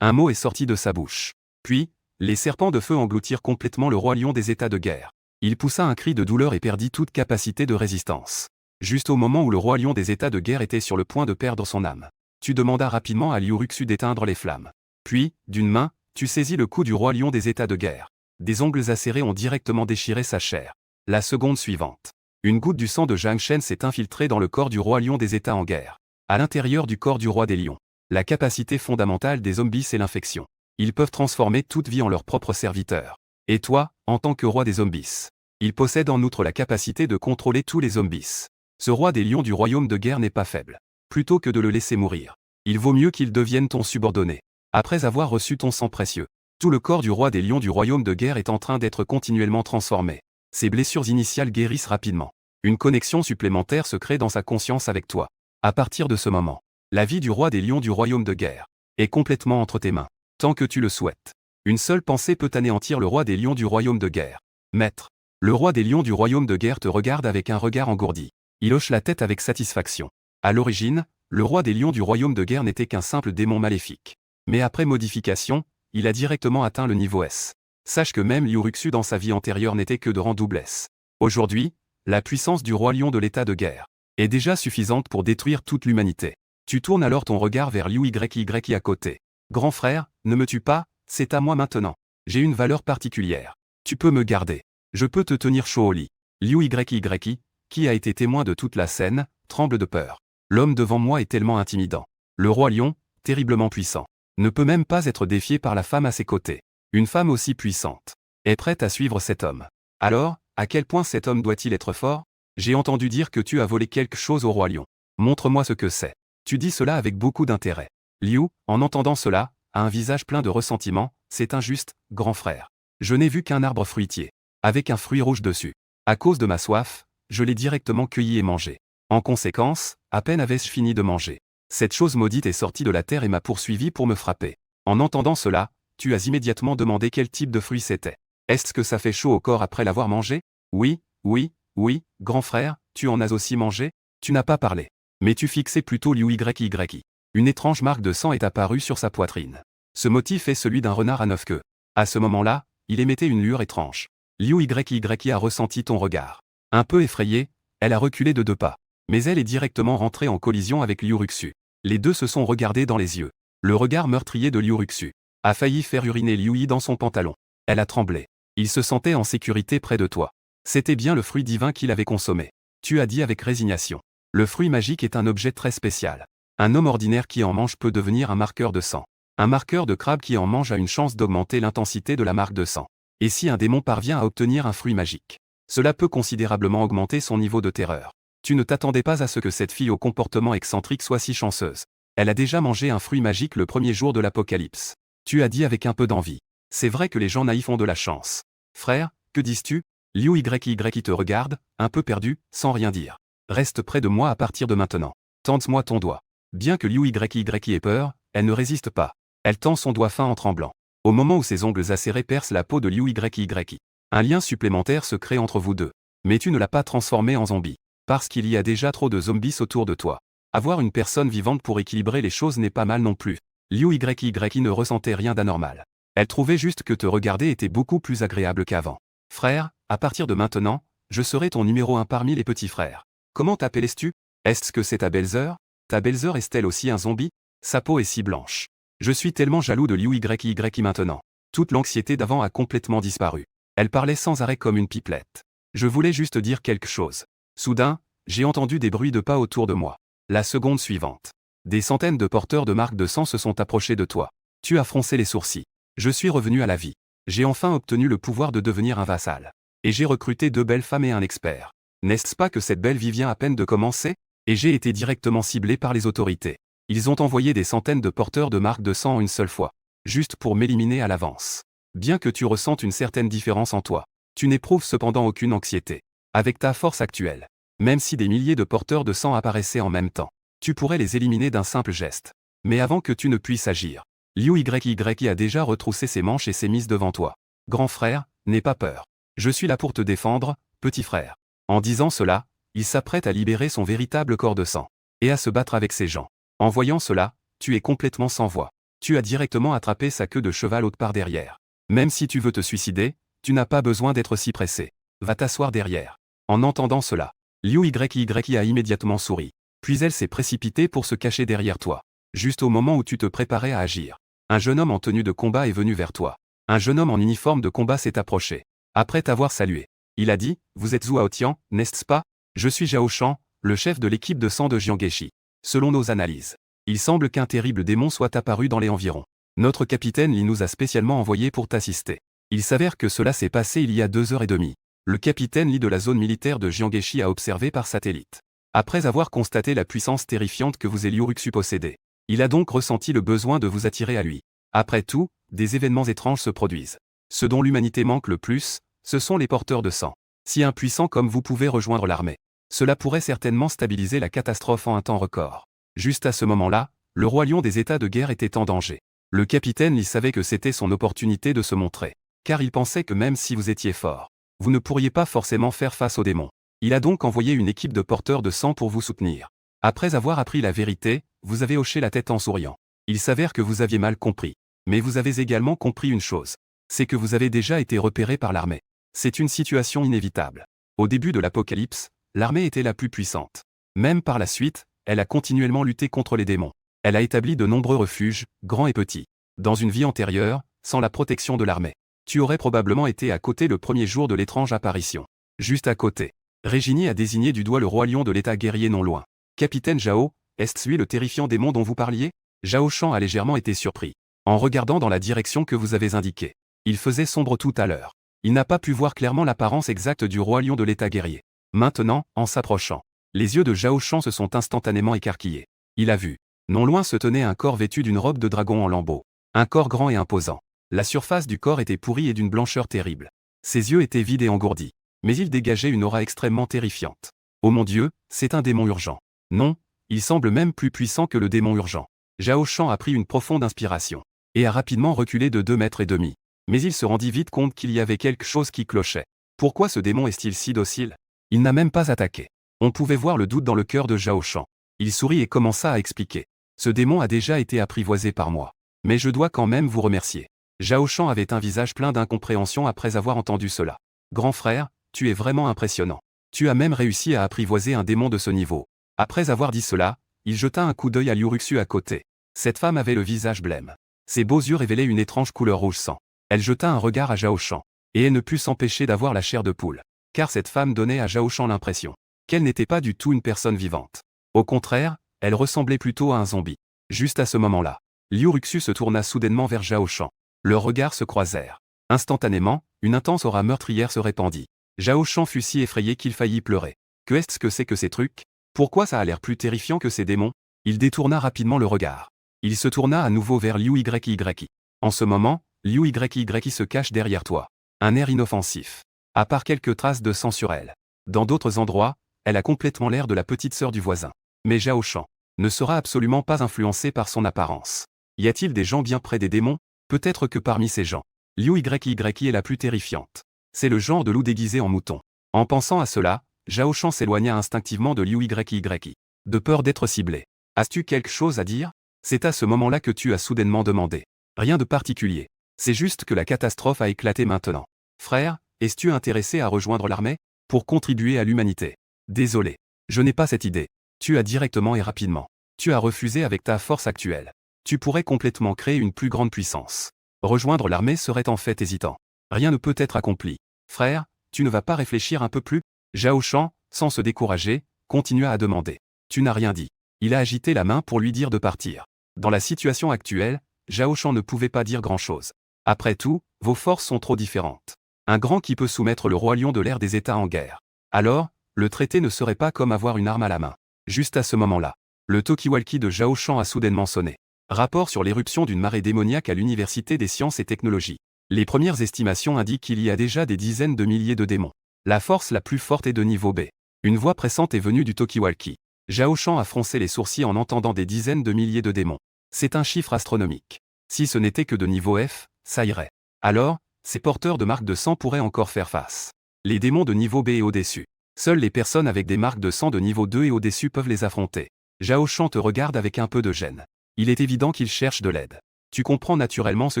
Un mot est sorti de sa bouche. Puis, les serpents de feu engloutirent complètement le roi lion des états de guerre. Il poussa un cri de douleur et perdit toute capacité de résistance. Juste au moment où le roi lion des états de guerre était sur le point de perdre son âme, tu demandas rapidement à Liu Ruxu d'éteindre les flammes. Puis, d'une main, tu saisis le cou du roi lion des états de guerre. Des ongles acérés ont directement déchiré sa chair. La seconde suivante, une goutte du sang de Zhang Shen s'est infiltrée dans le corps du roi lion des états en guerre. À l'intérieur du corps du roi des lions, la capacité fondamentale des zombies c'est l'infection. Ils peuvent transformer toute vie en leur propre serviteur. Et toi, en tant que roi des zombies, il possède en outre la capacité de contrôler tous les zombies. Ce roi des lions du royaume de guerre n'est pas faible. Plutôt que de le laisser mourir, il vaut mieux qu'il devienne ton subordonné. Après avoir reçu ton sang précieux, tout le corps du roi des lions du royaume de guerre est en train d'être continuellement transformé. Ses blessures initiales guérissent rapidement. Une connexion supplémentaire se crée dans sa conscience avec toi. À partir de ce moment, la vie du roi des lions du royaume de guerre est complètement entre tes mains. Tant que tu le souhaites. Une seule pensée peut anéantir le roi des lions du royaume de guerre. Maître. Le roi des lions du royaume de guerre te regarde avec un regard engourdi. Il hoche la tête avec satisfaction. À l'origine, le roi des lions du royaume de guerre n'était qu'un simple démon maléfique. Mais après modification, il a directement atteint le niveau S. Sache que même Liu Ruxu dans sa vie antérieure n'était que de rang double S. Aujourd'hui, la puissance du roi lion de l'état de guerre est déjà suffisante pour détruire toute l'humanité. Tu tournes alors ton regard vers Liu YY à côté. Grand frère, ne me tue pas, c'est à moi maintenant. J'ai une valeur particulière. Tu peux me garder. Je peux te tenir chaud au lit. Liu Yi, qui a été témoin de toute la scène, tremble de peur. L'homme devant moi est tellement intimidant. Le roi lion, terriblement puissant, ne peut même pas être défié par la femme à ses côtés. Une femme aussi puissante est prête à suivre cet homme. Alors, à quel point cet homme doit-il être fort? J'ai entendu dire que tu as volé quelque chose au roi lion. Montre-moi ce que c'est. Tu dis cela avec beaucoup d'intérêt. Liu, en entendant cela, a un visage plein de ressentiment. C'est injuste, grand frère. Je n'ai vu qu'un arbre fruitier, avec un fruit rouge dessus. À cause de ma soif, je l'ai directement cueilli et mangé. En conséquence, à peine avais-je fini de manger, cette chose maudite est sortie de la terre et m'a poursuivi pour me frapper. En entendant cela, tu as immédiatement demandé quel type de fruit c'était. Est-ce que ça fait chaud au corps après l'avoir mangé? Oui, oui, oui, grand frère, tu en as aussi mangé? Tu n'as pas parlé. Mais tu fixais plutôt Liu Yi. Une étrange marque de sang est apparue sur sa poitrine. Ce motif est celui d'un renard à 9 queues. À ce moment-là, il émettait une lueur étrange. Liu Yi a ressenti ton regard. Un peu effrayée, elle a reculé de 2 pas. Mais elle est directement rentrée en collision avec Liu Ruxu. Les deux se sont regardés dans les yeux. Le regard meurtrier de Liu Ruxu a failli faire uriner Liu Yi dans son pantalon. Elle a tremblé. Il se sentait en sécurité près de toi. C'était bien le fruit divin qu'il avait consommé. Tu as dit avec résignation. Le fruit magique est un objet très spécial. Un homme ordinaire qui en mange peut devenir un marqueur de sang. Un marqueur de crabe qui en mange a une chance d'augmenter l'intensité de la marque de sang. Et si un démon parvient à obtenir un fruit magique, cela peut considérablement augmenter son niveau de terreur. Tu ne t'attendais pas à ce que cette fille au comportement excentrique soit si chanceuse. Elle a déjà mangé un fruit magique le premier jour de l'apocalypse. Tu as dit avec un peu d'envie. C'est vrai que les gens naïfs ont de la chance. Frère, que dis-tu? Liu Yi te regarde, un peu perdu, sans rien dire. Reste près de moi à partir de maintenant. Tente-moi ton doigt. Bien que Liu Yi ait peur, elle ne résiste pas. Elle tend son doigt fin en tremblant. Au moment où ses ongles acérés percent la peau de Liu Yi, un lien supplémentaire se crée entre vous deux. Mais tu ne l'as pas transformé en zombie. Parce qu'il y a déjà trop de zombies autour de toi. Avoir une personne vivante pour équilibrer les choses n'est pas mal non plus. Liu Yi ne ressentait rien d'anormal. Elle trouvait juste que te regarder était beaucoup plus agréable qu'avant. Frère, à partir de maintenant, je serai ton numéro 1 parmi les petits frères. Comment t'appelles-tu? Est-ce que c'est ta belle-sœur? Ta belle-sœur est-elle aussi un zombie? Sa peau est si blanche. Je suis tellement jaloux de Liu Yi maintenant. Toute l'anxiété d'avant a complètement disparu. Elle parlait sans arrêt comme une pipelette. Je voulais juste dire quelque chose. Soudain, j'ai entendu des bruits de pas autour de moi. La seconde suivante. Des centaines de porteurs de marques de sang se sont approchés de toi. Tu as froncé les sourcils. Je suis revenu à la vie. J'ai enfin obtenu le pouvoir de devenir un vassal. Et j'ai recruté 2 belles femmes et un expert. N'est-ce pas que cette belle vie vient à peine de commencer? Et j'ai été directement ciblé par les autorités. Ils ont envoyé des centaines de porteurs de marques de sang en une seule fois. Juste pour m'éliminer à l'avance. Bien que tu ressentes une certaine différence en toi, tu n'éprouves cependant aucune anxiété. Avec ta force actuelle, même si des milliers de porteurs de sang apparaissaient en même temps, tu pourrais les éliminer d'un simple geste. Mais avant que tu ne puisses agir, Liu Yi a déjà retroussé ses manches et s'est mise devant toi. Grand frère, n'aie pas peur. Je suis là pour te défendre, petit frère. En disant cela, il s'apprête à libérer son véritable corps de sang. Et à se battre avec ses gens. En voyant cela, tu es complètement sans voix. Tu as directement attrapé sa queue de cheval haute par derrière. Même si tu veux te suicider, tu n'as pas besoin d'être si pressé. Va t'asseoir derrière. En entendant cela, Liu Yi a immédiatement souri. Puis elle s'est précipitée pour se cacher derrière toi. Juste au moment où tu te préparais à agir. Un jeune homme en tenue de combat est venu vers toi. Un jeune homme en uniforme de combat s'est approché. Après t'avoir salué, il a dit, vous êtes Zhuo Tian, n'est-ce pas? Je suis Zhao Shan, le chef de l'équipe de sang de Jiangxi. Selon nos analyses, il semble qu'un terrible démon soit apparu dans les environs. Notre capitaine Li nous a spécialement envoyé pour t'assister. Il s'avère que cela s'est passé il y a 2 heures et demie. Le capitaine Li de la zone militaire de Jiangxi a observé par satellite. Après avoir constaté la puissance terrifiante que vous et Liu Ruxu possédez, il a donc ressenti le besoin de vous attirer à lui. Après tout, des événements étranges se produisent. Ce dont l'humanité manque le plus, ce sont les porteurs de sang. Si impuissant comme vous pouvez rejoindre l'armée, cela pourrait certainement stabiliser la catastrophe en un temps record. Juste à ce moment-là, le roi lion des états de guerre était en danger. Le capitaine Li savait que c'était son opportunité de se montrer. Car il pensait que même si vous étiez fort, vous ne pourriez pas forcément faire face aux démons. Il a donc envoyé une équipe de porteurs de sang pour vous soutenir. Après avoir appris la vérité, vous avez hoché la tête en souriant. Il s'avère que vous aviez mal compris. Mais vous avez également compris une chose. C'est que vous avez déjà été repéré par l'armée. C'est une situation inévitable. Au début de l'apocalypse, l'armée était la plus puissante. Même par la suite, elle a continuellement lutté contre les démons. Elle a établi de nombreux refuges, grands et petits. Dans une vie antérieure, sans la protection de l'armée, Tu aurais probablement été à côté le premier jour de l'étrange apparition. Juste à côté. Régini a désigné du doigt le roi lion de l'état guerrier non loin. Capitaine Zhao, est-ce lui le terrifiant démon dont vous parliez? Zhao Shan a légèrement été surpris. En regardant dans la direction que vous avez indiquée. Il faisait sombre tout à l'heure. Il n'a pas pu voir clairement l'apparence exacte du roi lion de l'état guerrier. Maintenant, en s'approchant, les yeux de Zhao Shan se sont instantanément écarquillés. Il a vu. Non loin se tenait un corps vêtu d'une robe de dragon en lambeaux. Un corps grand et imposant. La surface du corps était pourrie et d'une blancheur terrible. Ses yeux étaient vides et engourdis. Mais il dégageait une aura extrêmement terrifiante. Oh mon Dieu, c'est un démon urgent. Non, il semble même plus puissant que le démon urgent. Zhao Shan a pris une profonde inspiration. Et a rapidement reculé de 2 mètres et demi. Mais il se rendit vite compte qu'il y avait quelque chose qui clochait. Pourquoi ce démon est-il si docile? Il n'a même pas attaqué. On pouvait voir le doute dans le cœur de Zhao Shan. Il sourit et commença à expliquer. Ce démon a déjà été apprivoisé par moi. Mais je dois quand même vous remercier. Zhao Shan avait un visage plein d'incompréhension après avoir entendu cela. Grand frère, tu es vraiment impressionnant. Tu as même réussi à apprivoiser un démon de ce niveau. Après avoir dit cela, il jeta un coup d'œil à Liu Ruxu à côté. Cette femme avait le visage blême. Ses beaux yeux révélaient une étrange couleur rouge sang. Elle jeta un regard à Zhao Shan. Et elle ne put s'empêcher d'avoir la chair de poule. Car cette femme donnait à Zhao Shan l'impression qu'elle n'était pas du tout une personne vivante. Au contraire, elle ressemblait plutôt à un zombie. Juste à ce moment-là, Liu Ruxu se tourna soudainement vers Zhao Shan. Leurs regards se croisèrent. Instantanément, une intense aura meurtrière se répandit. Zhao Shan fut si effrayé qu'il faillit pleurer. Qu'est-ce que c'est que ces trucs? Pourquoi ça a l'air plus terrifiant que ces démons? Il détourna rapidement le regard. Il se tourna à nouveau vers Liu Yi. En ce moment, Liu Yi se cache derrière toi. Un air inoffensif. À part quelques traces de sang sur elle. Dans d'autres endroits, elle a complètement l'air de la petite sœur du voisin. Mais Zhao Shan ne sera absolument pas influencé par son apparence. Y a-t-il des gens bien près des démons? Peut-être que parmi ces gens, Liu Yi est la plus terrifiante. C'est le genre de loup déguisé en mouton. En pensant à cela, Zhao Shan s'éloigna instinctivement de Liu Yi. De peur d'être ciblé. As-tu quelque chose à dire? C'est à ce moment-là que tu as soudainement demandé. Rien de particulier. C'est juste que la catastrophe a éclaté maintenant. Frère, es-tu intéressé à rejoindre l'armée? Pour contribuer à l'humanité? Désolé. Je n'ai pas cette idée. Tu as directement et rapidement. Tu as refusé avec ta force actuelle. Tu pourrais complètement créer une plus grande puissance. Rejoindre l'armée serait en fait hésitant. Rien ne peut être accompli. Frère, tu ne vas pas réfléchir un peu plus? Zhao Shan, sans se décourager, continua à demander. Tu n'as rien dit. Il a agité la main pour lui dire de partir. Dans la situation actuelle, Zhao Shan ne pouvait pas dire grand-chose. Après tout, vos forces sont trop différentes. Un grand qui peut soumettre le roi lion de l'ère des États en guerre. Alors, le traité ne serait pas comme avoir une arme à la main. Juste à ce moment-là, le talkie-walkie de Zhao Shan a soudainement sonné. Rapport sur l'éruption d'une marée démoniaque à l'Université des sciences et technologies. Les premières estimations indiquent qu'il y a déjà des dizaines de milliers de démons. La force la plus forte est de niveau B. Une voix pressante est venue du talkie-walkie. Zhao Shan a froncé les sourcils en entendant des dizaines de milliers de démons. C'est un chiffre astronomique. Si ce n'était que de niveau F, ça irait. Alors, ces porteurs de marques de sang pourraient encore faire face. Les démons de niveau B et au-dessus. Seules les personnes avec des marques de sang de niveau 2 et au-dessus peuvent les affronter. Zhao Shan te regarde avec un peu de gêne. Il est évident qu'il cherche de l'aide. Tu comprends naturellement ce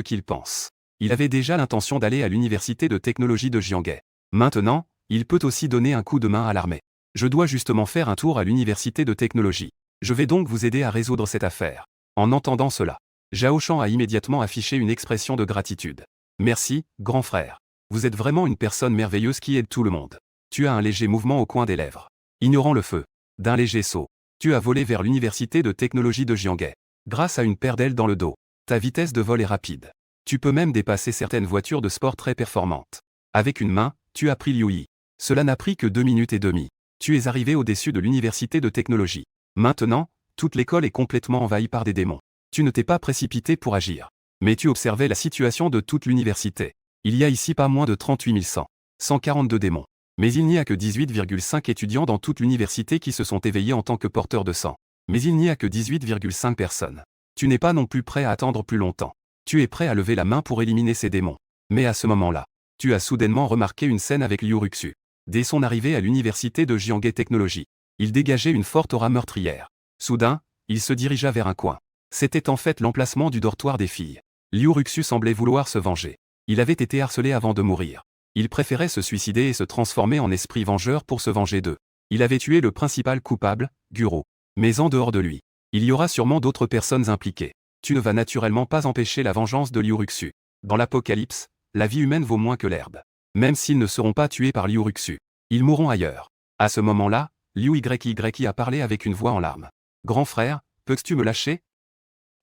qu'il pense. Il avait déjà l'intention d'aller à l'université de technologie de Jianghe. Maintenant, il peut aussi donner un coup de main à l'armée. Je dois justement faire un tour à l'université de technologie. Je vais donc vous aider à résoudre cette affaire. En entendant cela, Zhao Shan a immédiatement affiché une expression de gratitude. Merci, grand frère. Vous êtes vraiment une personne merveilleuse qui aide tout le monde. Tu as un léger mouvement au coin des lèvres. Ignorant le feu. D'un léger saut. Tu as volé vers l'université de technologie de Jianghe. Grâce à une paire d'ailes dans le dos. Ta vitesse de vol est rapide. Tu peux même dépasser certaines voitures de sport très performantes. Avec une main, tu as pris Liu Yi. Cela n'a pris que 2 minutes et demie. Tu es arrivé au-dessus de l'université de technologie. Maintenant, toute l'école est complètement envahie par des démons. Tu ne t'es pas précipité pour agir. Mais tu observais la situation de toute l'université. Il y a ici pas moins de 38 100. 142 démons. Mais il n'y a que 18,5 étudiants dans toute l'université qui se sont éveillés en tant que porteurs de sang. Mais il n'y a que 18,5 personnes. Tu n'es pas non plus prêt à attendre plus longtemps. Tu es prêt à lever la main pour éliminer ces démons. Mais à ce moment-là, tu as soudainement remarqué une scène avec Liu Ruxu. Dès son arrivée à l'université de Jianghe Technologie, il dégageait une forte aura meurtrière. Soudain, il se dirigea vers un coin. C'était en fait l'emplacement du dortoir des filles. Liu Ruxu semblait vouloir se venger. Il avait été harcelé avant de mourir. Il préférait se suicider et se transformer en esprit vengeur pour se venger d'eux. Il avait tué le principal coupable, Guro. Mais en dehors de lui, il y aura sûrement d'autres personnes impliquées. Tu ne vas naturellement pas empêcher la vengeance de Liu Ruxu. Dans l'Apocalypse, la vie humaine vaut moins que l'herbe. Même s'ils ne seront pas tués par Liu Ruxu, ils mourront ailleurs. À ce moment-là, Liu YY a parlé avec une voix en larmes. Grand frère, peux-tu me lâcher?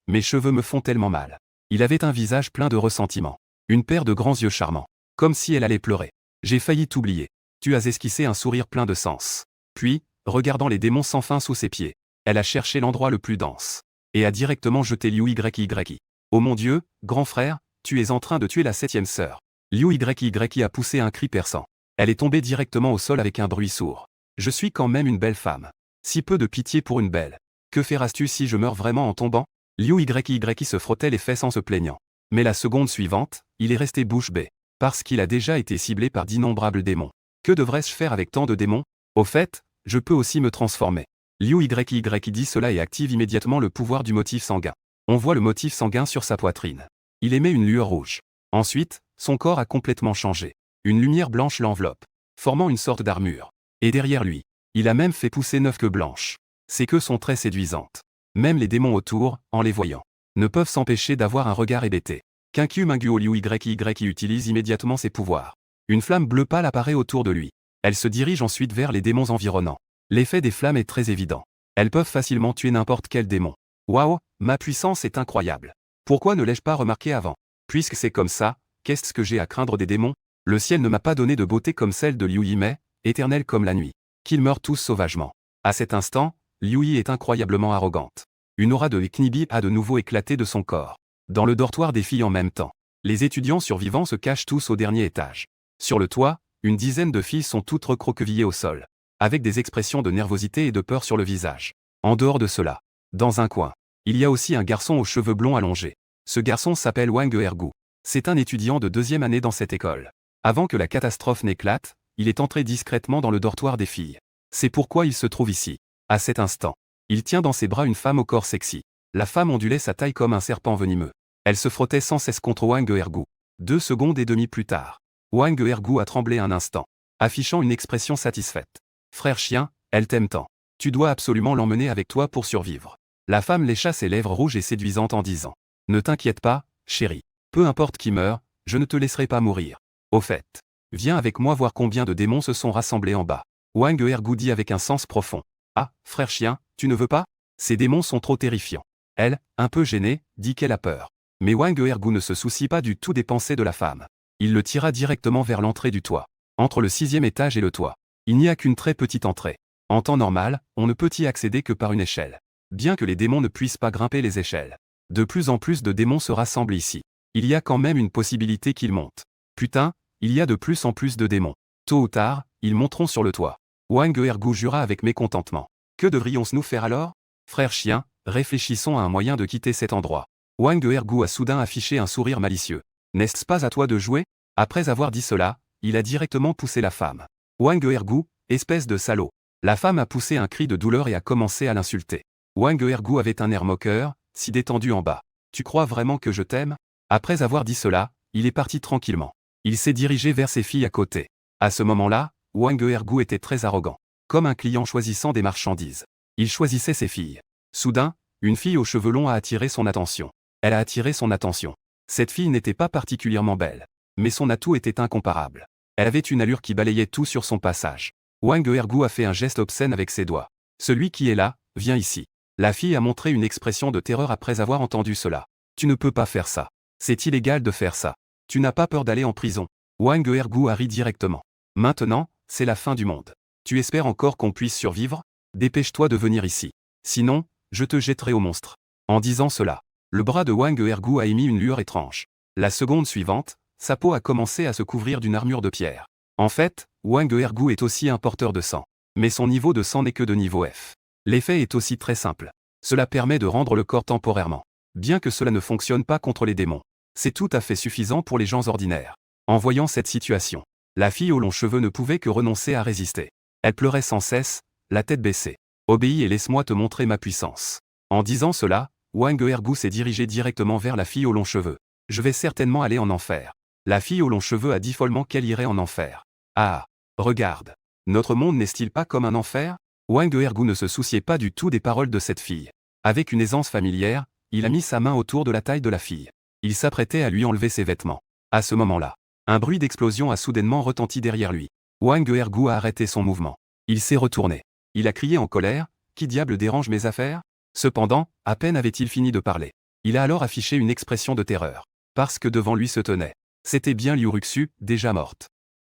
Mes cheveux me font tellement mal. Il avait un visage plein de ressentiment. Une paire de grands yeux charmants. Comme si elle allait pleurer. J'ai failli t'oublier. Tu as esquissé un sourire plein de sens. Puis, regardant les démons sans fin sous ses pieds, elle a cherché l'endroit le plus dense. Et a directement jeté Liu YY. Oh mon Dieu, grand frère, tu es en train de tuer la 7e sœur. Liu YY a poussé un cri perçant. Elle est tombée directement au sol avec un bruit sourd. Je suis quand même une belle femme. Si peu de pitié pour une belle. Que feras-tu si je meurs vraiment en tombant? Liu YY se frottait les fesses en se plaignant. Mais la seconde suivante, il est resté bouche bée. Parce qu'il a déjà été ciblé par d'innombrables démons. Que devrais-je faire avec tant de démons? Au fait, je peux aussi me transformer. Liu YY dit cela et active immédiatement le pouvoir du motif sanguin. On voit le motif sanguin sur sa poitrine. Il émet une lueur rouge. Ensuite, son corps a complètement changé. Une lumière blanche l'enveloppe, formant une sorte d'armure. Et derrière lui, il a même fait pousser 9 queues blanches. Ses queues sont très séduisantes. Même les démons autour, en les voyant, ne peuvent s'empêcher d'avoir un regard hébété. Kinku Minguo Liu YY utilise immédiatement ses pouvoirs. Une flamme bleue pâle apparaît autour de lui. Elle se dirige ensuite vers les démons environnants. L'effet des flammes est très évident. Elles peuvent facilement tuer n'importe quel démon. Waouh, ma puissance est incroyable. Pourquoi ne l'ai-je pas remarqué avant? Puisque c'est comme ça, qu'est-ce que j'ai à craindre des démons? Le ciel ne m'a pas donné de beauté comme celle de Liu Yimei, éternelle comme la nuit. Qu'ils meurent tous sauvagement. À cet instant, Liu Yi est incroyablement arrogante. Une aura de Eknibi a de nouveau éclaté de son corps. Dans le dortoir des filles en même temps. Les étudiants survivants se cachent tous au dernier étage. Sur le toit, une dizaine de filles sont toutes recroquevillées au sol. Avec des expressions de nervosité et de peur sur le visage. En dehors de cela, dans un coin, il y a aussi un garçon aux cheveux blonds allongés. Ce garçon s'appelle Wang Ergu. C'est un étudiant de 2e année dans cette école. Avant que la catastrophe n'éclate, il est entré discrètement dans le dortoir des filles. C'est pourquoi il se trouve ici. À cet instant, il tient dans ses bras une femme au corps sexy. La femme ondulait sa taille comme un serpent venimeux. Elle se frottait sans cesse contre Wang Ergu. 2 secondes et demie plus tard, Wang Ergu a tremblé un instant, affichant une expression satisfaite. Frère chien, elle t'aime tant. Tu dois absolument l'emmener avec toi pour survivre. La femme lécha ses lèvres rouges et séduisantes en disant. Ne t'inquiète pas, chérie. Peu importe qui meurt, je ne te laisserai pas mourir. Au fait, viens avec moi voir combien de démons se sont rassemblés en bas. Wang Ergu dit avec un sens profond. Ah, frère chien, tu ne veux pas? Ces démons sont trop terrifiants. Elle, un peu gênée, dit qu'elle a peur. Mais Wang Ergu ne se soucie pas du tout des pensées de la femme. Il le tira directement vers l'entrée du toit. Entre le 6e étage et le toit, il n'y a qu'une très petite entrée. En temps normal, on ne peut y accéder que par une échelle. Bien que les démons ne puissent pas grimper les échelles. De plus en plus de démons se rassemblent ici. Il y a quand même une possibilité qu'ils montent. Putain, il y a de plus en plus de démons. Tôt ou tard, ils monteront sur le toit. Wang Ergu jura avec mécontentement. Que devrions-nous faire alors? Frère chien, réfléchissons à un moyen de quitter cet endroit. Wang Ergu a soudain affiché un sourire malicieux. N'est-ce pas à toi de jouer? Après avoir dit cela, il a directement poussé la femme. Wang Ergu, espèce de salaud. La femme a poussé un cri de douleur et a commencé à l'insulter. Wang Ergu avait un air moqueur, si détendu en bas. Tu crois vraiment que je t'aime? Après avoir dit cela, il est parti tranquillement. Il s'est dirigé vers ses filles à côté. À ce moment-là, Wang Ergu était très arrogant. Comme un client choisissant des marchandises. Il choisissait ses filles. Soudain, une fille aux cheveux longs a attiré son attention. Elle a attiré son attention. Cette fille n'était pas particulièrement belle. Mais son atout était incomparable. Elle avait une allure qui balayait tout sur son passage. Wang Ergu a fait un geste obscène avec ses doigts. Celui qui est là, viens ici. La fille a montré une expression de terreur après avoir entendu cela. Tu ne peux pas faire ça. C'est illégal de faire ça. Tu n'as pas peur d'aller en prison. Wang Ergu a ri directement. Maintenant, c'est la fin du monde. Tu espères encore qu'on puisse survivre? Dépêche-toi de venir ici. Sinon, je te jetterai au monstre. En disant cela, le bras de Wang Ergu a émis une lueur étrange. La seconde suivante, sa peau a commencé à se couvrir d'une armure de pierre. En fait, Wang Ergu est aussi un porteur de sang. Mais son niveau de sang n'est que de niveau F. L'effet est aussi très simple. Cela permet de rendre le corps temporairement. Bien que cela ne fonctionne pas contre les démons. C'est tout à fait suffisant pour les gens ordinaires. En voyant cette situation, la fille aux longs cheveux ne pouvait que renoncer à résister. Elle pleurait sans cesse, la tête baissée. Obéis et laisse-moi te montrer ma puissance. En disant cela, Wang Ergu s'est dirigé directement vers la fille aux longs cheveux. Je vais certainement aller en enfer. La fille aux longs cheveux a dit follement qu'elle irait en enfer. Ah, regarde. Notre monde n'est-il pas comme un enfer? Wang Ergu ne se souciait pas du tout des paroles de cette fille. Avec une aisance familière, il a mis sa main autour de la taille de la fille. Il s'apprêtait à lui enlever ses vêtements. À ce moment-là, Un bruit d'explosion a soudainement retenti derrière lui. Wang Ergu a arrêté son mouvement. Il s'est retourné. Il a crié en colère, « Qui diable dérange mes affaires ?» Cependant, à peine avait-il fini de parler. Il a alors affiché une expression de terreur. Parce que devant lui se tenait. C'était bien Liu Ruxu, déjà morte.